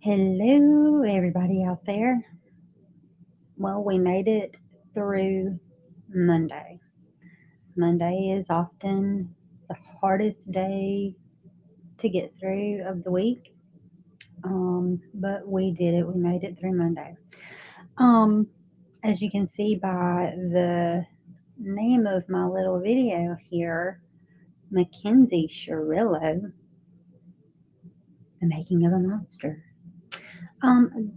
Hello, everybody out there. Well, we made it through Monday. Monday is often the hardest day to get through of the week, but we did it. We made it through Monday. Um, as you can see by the name of my little video here, Mackenzie Shirilla, the making of a monster.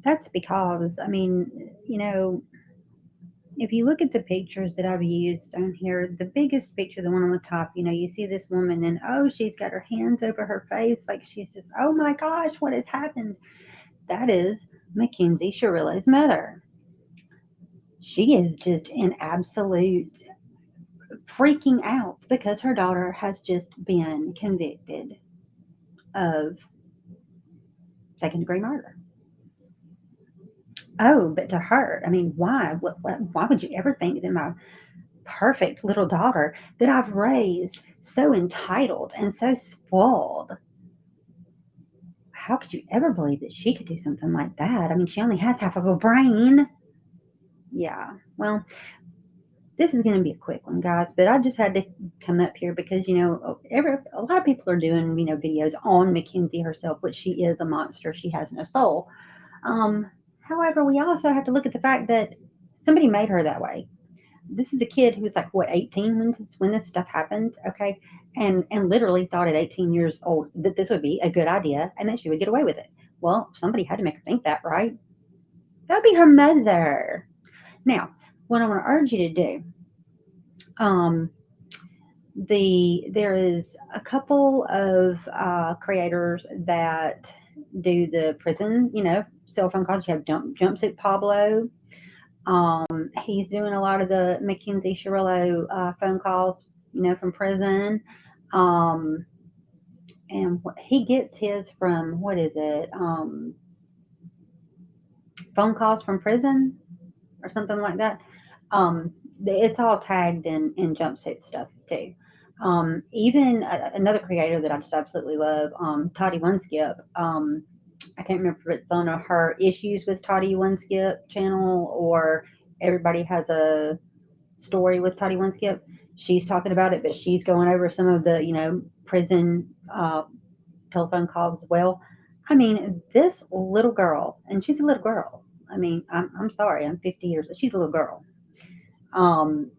That's because, if you look at the pictures that I've used on here, the biggest picture, the one on the top, you see this woman and oh, she's got her hands over her face like she's just, oh my gosh, what has happened? That is Mackenzie Shirilla's mother. She is just in absolute freaking out because her daughter has just been convicted of second degree murder. Oh, but to her, why? Why would you ever think that my perfect little daughter that I've raised so entitled and so spoiled. How could you ever believe that she could do something like that? She only has half of a brain. Yeah, well, this is going to be a quick one, guys, but I just had to come up here because, a lot of people are doing, videos on Mackenzie herself, which she is a monster. She has no soul. Um, However, we also have to look at the fact that somebody made her that way. This is a kid who was like what 18 when this stuff happened, okay, and literally thought at 18 years old that this would be a good idea and that she would get away with it. Well, somebody had to make her think that, right? That'd be her mother. Now, what I want to urge you to do, um there is a couple of creators that do the prison, cell phone calls. You have jumpsuit Pablo. He's doing a lot of the Mackenzie Shirilla phone calls, from prison. Um, and he gets his from, what is it? Phone calls from prison or something like that. It's all tagged in jumpsuit stuff too. Even another creator that I just absolutely love, Toddy One-Skip. I can't remember if it's on her Issues with Toddy One-Skip channel or Everybody Has a Story with Toddy One-Skip. She's talking about it, but she's going over some of the, prison telephone calls as well. This little girl, and she's a little girl. I'm sorry, I'm 50 years, but she's a little girl. Um,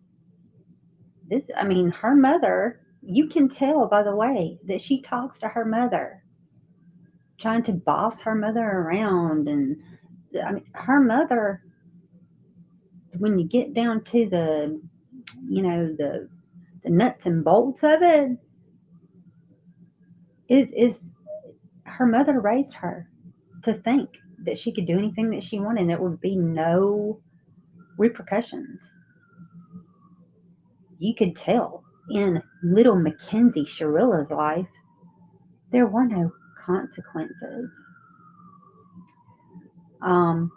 her mother, you can tell by the way that she talks to her mother, trying to boss her mother around. And her mother, when you get down to the nuts and bolts of it, is her mother raised her to think that she could do anything that she wanted and there would be no repercussions. You could tell in little Mackenzie Shirilla's life, there were no consequences. Um,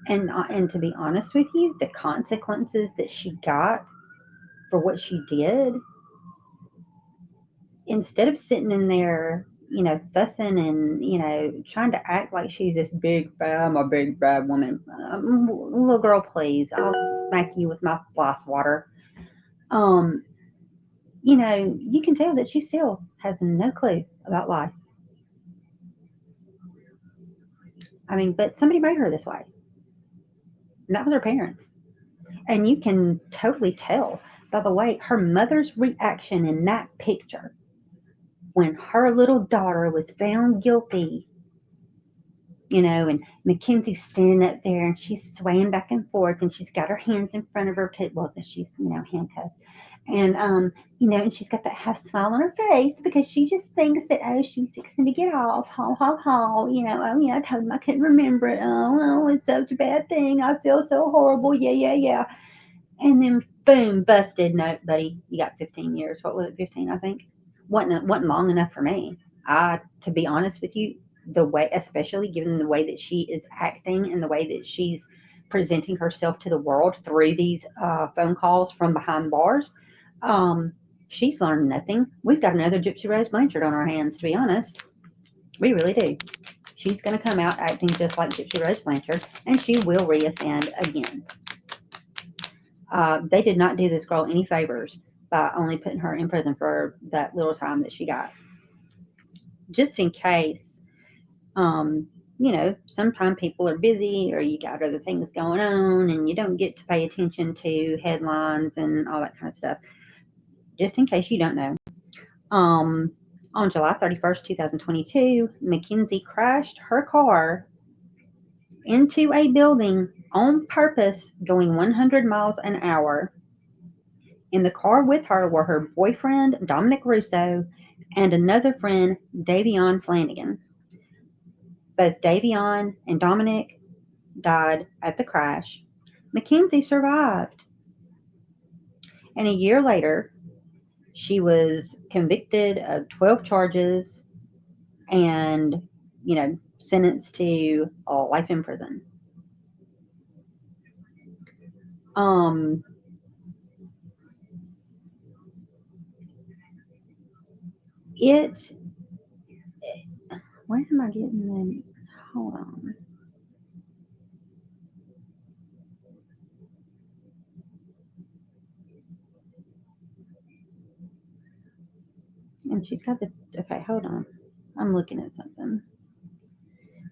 and to be honest with you, the consequences that she got for what she did, instead of sitting in there, fussing and trying to act like she's this big bad, I'm a big bad woman. Little girl, please, I'll smack you with my floss water. Um, you can tell that she still has no clue about life. But somebody made her this way. And that was her parents. And you can totally tell by the way her mother's reaction in that picture when her little daughter was found guilty, and Mackenzie's standing up there and she's swaying back and forth and she's got her hands in front of her, well, she's, handcuffed. And, and she's got that half smile on her face because she just thinks that, oh, she's fixing to get off. Ha, ha, ha. Oh, yeah, I told him I couldn't remember it. Oh, it's such a bad thing. I feel so horrible. Yeah, yeah, yeah. And then, boom, busted. No, buddy, you got 15 years. What was it, 15, I think? Wasn't long enough for me. To be honest with you, the way, especially given the way that she is acting and the way that she's presenting herself to the world through these phone calls from behind bars, um, she's learned nothing. We've got another Gypsy Rose Blanchard on our hands, to be honest. We really do. She's going to come out acting just like Gypsy Rose Blanchard, and she will reoffend again. They did not do this girl any favors by only putting her in prison for that little time that she got. Just in case, sometimes people are busy or you got other things going on and you don't get to pay attention to headlines and all that kind of stuff. Just in case you don't know. On July 31st, 2022, Mackenzie crashed her car into a building on purpose, going 100 miles an hour. In the car with her were her boyfriend, Dominic Russo, and another friend, Davion Flanagan. Both Davion and Dominic died at the crash. Mackenzie survived. And a year later, she was convicted of 12 charges and, sentenced to life in prison. It, where am I getting the, hold on. And she's got the, okay, hold on. I'm looking at something.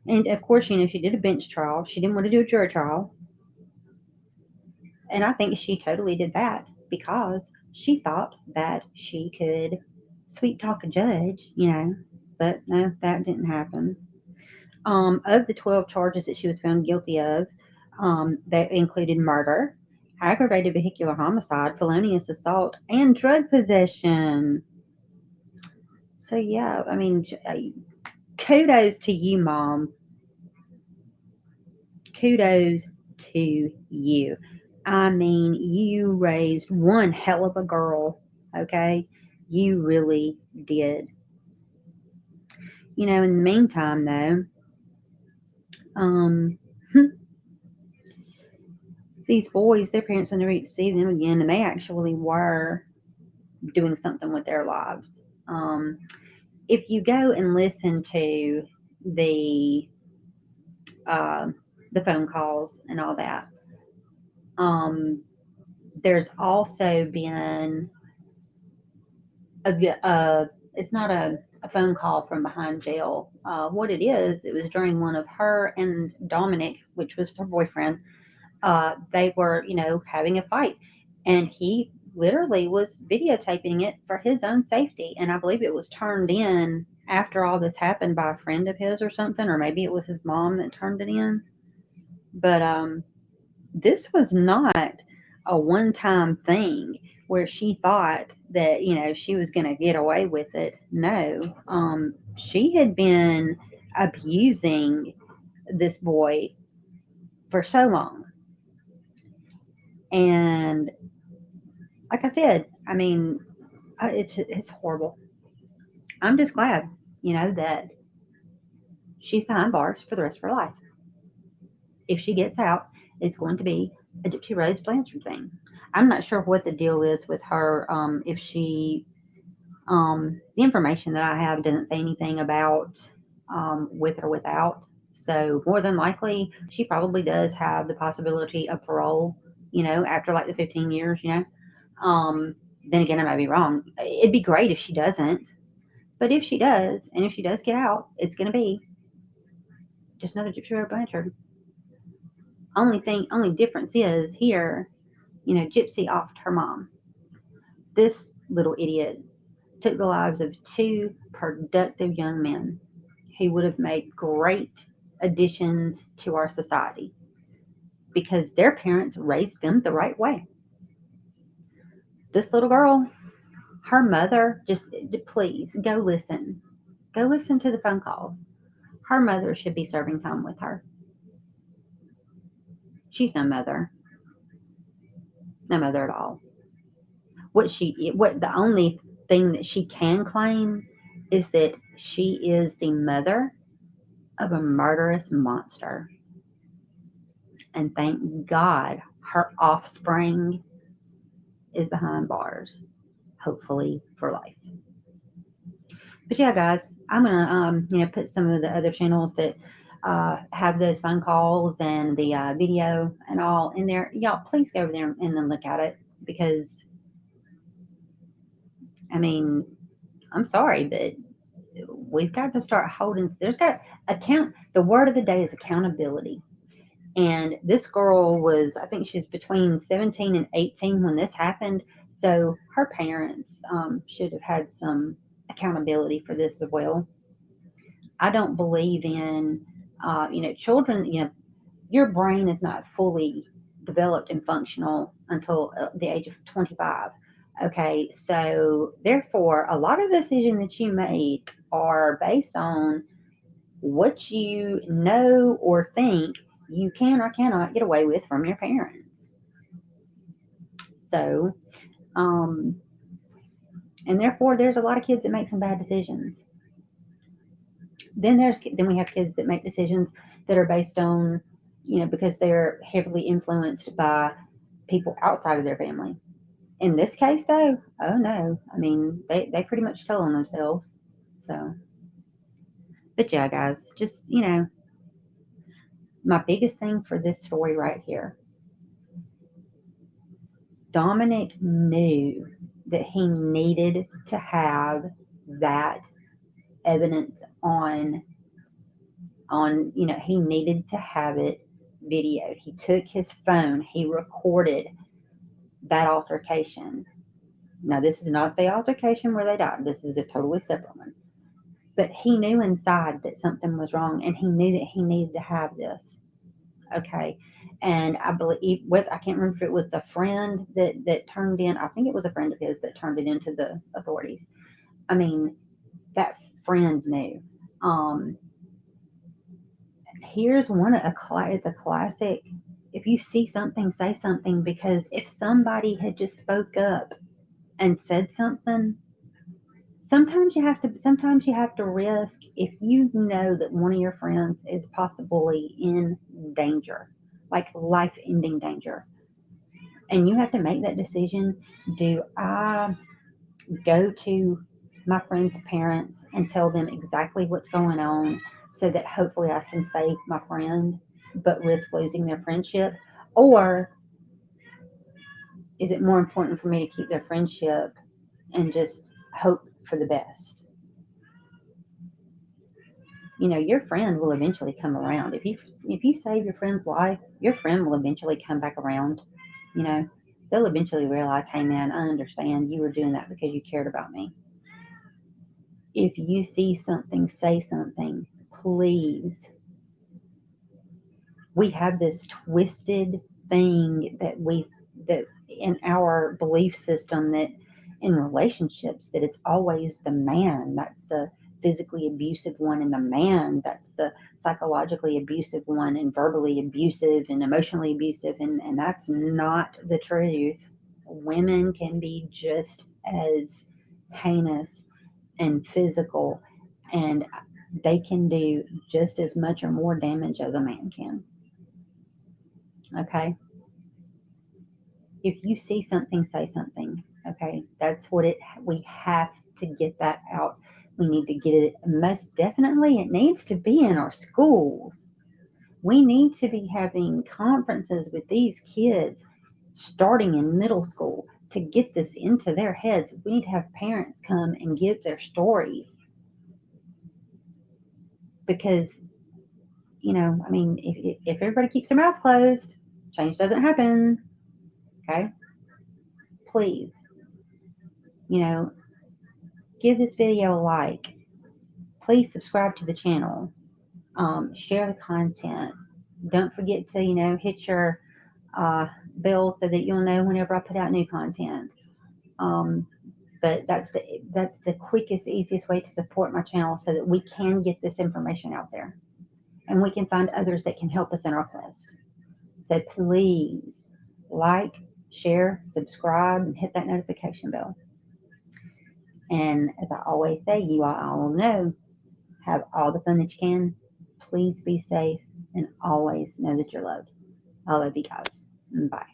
And of course, she did a bench trial. She didn't want to do a jury trial. And I think she totally did that because she thought that she could sweet talk a judge, but no, that didn't happen. Of the 12 charges that she was found guilty of, that included murder, aggravated vehicular homicide, felonious assault, and drug possession. So, yeah, kudos to you, Mom. Kudos to you. You raised one hell of a girl, okay? You really did. In the meantime, though, um, these boys, their parents never get to see them again, and they actually were doing something with their lives. If you go and listen to the uh, the phone calls and all that, there's also been it's not a phone call from behind jail. What it is, it was during one of her and Dominic, which was her boyfriend. They were, having a fight, and he literally was videotaping it for his own safety. And I believe it was turned in after all this happened by a friend of his or something, or maybe it was his mom that turned it in. But this was not a one-time thing where she thought that she was going to get away with it. No, she had been abusing this boy for so long, and like I said, it's horrible. I'm just glad that she's behind bars for the rest of her life. If she gets out, it's going to be a Gypsy Rose Blanchard thing. I'm not sure what the deal is with her. If she, the information that I have doesn't say anything about with or without. So more than likely, she probably does have the possibility of parole. After like the 15 years. Then again, I might be wrong. It'd be great if she doesn't, but if she does, and if she does get out, it's going to be just another Gypsy Rose Blanchard. Only difference is here, Gypsy offed her mom. This little idiot took the lives of two productive young men who would have made great additions to our society because their parents raised them the right way. This little girl, her mother, just please go listen. Go listen to the phone calls. Her mother should be serving time with her. She's no mother. No mother at all. What the only thing that she can claim is that she is the mother of a murderous monster. And thank God her offspring is behind bars, hopefully for life. But yeah, guys, I'm gonna put some of the other channels that have those phone calls and the video and all in there. Y'all, please go over there and then look at it because I mean, I'm sorry, but we've got to start holding. There's got account. The word of the day is accountability. And this girl was, I think she was between 17 and 18 when this happened. So her parents should have had some accountability for this as well. I don't believe in, children, your brain is not fully developed and functional until the age of 25. Okay, so therefore, a lot of decisions that you make are based on what you know or think you can or cannot get away with from your parents. So, um, and therefore, there's a lot of kids that make some bad decisions. Then we have kids that make decisions that are based on, because they're heavily influenced by people outside of their family. In this case, though, oh no, I mean they pretty much tell on themselves. So, but yeah, guys, just my biggest thing for this story right here, Dominic knew that he needed to have that evidence he needed to have it videoed. He took his phone, he recorded that altercation. Now, this is not the altercation where they died. This is a totally separate one. But he knew inside that something was wrong, and he knew that he needed to have this. Okay, and I believe I can't remember if it was the friend that turned in. I think it was a friend of his that turned it into the authorities. I mean, that friend knew. Um, Here's one it's a classic. If you see something, say something, because if somebody had just spoke up and said something, sometimes you have to risk if you know that one of your friends is possibly in danger, like life-ending danger, and you have to make that decision. Do I go to my friend's parents and tell them exactly what's going on so that hopefully I can save my friend but risk losing their friendship? Or is it more important for me to keep their friendship and just hope for the best? Your friend will eventually come around. If you save your friend's life, your friend will eventually come back around. You know, they'll eventually realize, hey man, I understand you were doing that because you cared about me. If you see something, say something, please. We have this twisted thing that in our belief system, that in relationships, that it's always the man that's the physically abusive one, and the man that's the psychologically abusive one, and verbally abusive and emotionally abusive, and that's not the truth. Women can be just as heinous and physical, and they can do just as much or more damage as a man can. Okay, if you see something, say something. Okay, that's what we have to get that out. We need to get it. Most definitely, it needs to be in our schools. We need to be having conferences with these kids starting in middle school to get this into their heads. We need to have parents come and give their stories, because I mean, if everybody keeps their mouth closed, change doesn't happen. Okay, please, you know, give this video a like. Please subscribe to the channel. Share the content. Don't forget to, hit your uh, bell so that you'll know whenever I put out new content. Um, but that's the quickest, easiest way to support my channel so that we can get this information out there and we can find others that can help us in our quest. So please like, share, subscribe, and hit that notification bell. And as I always say, you all know, have all the fun that you can. Please be safe and always know that you're loved. I love you guys. Bye.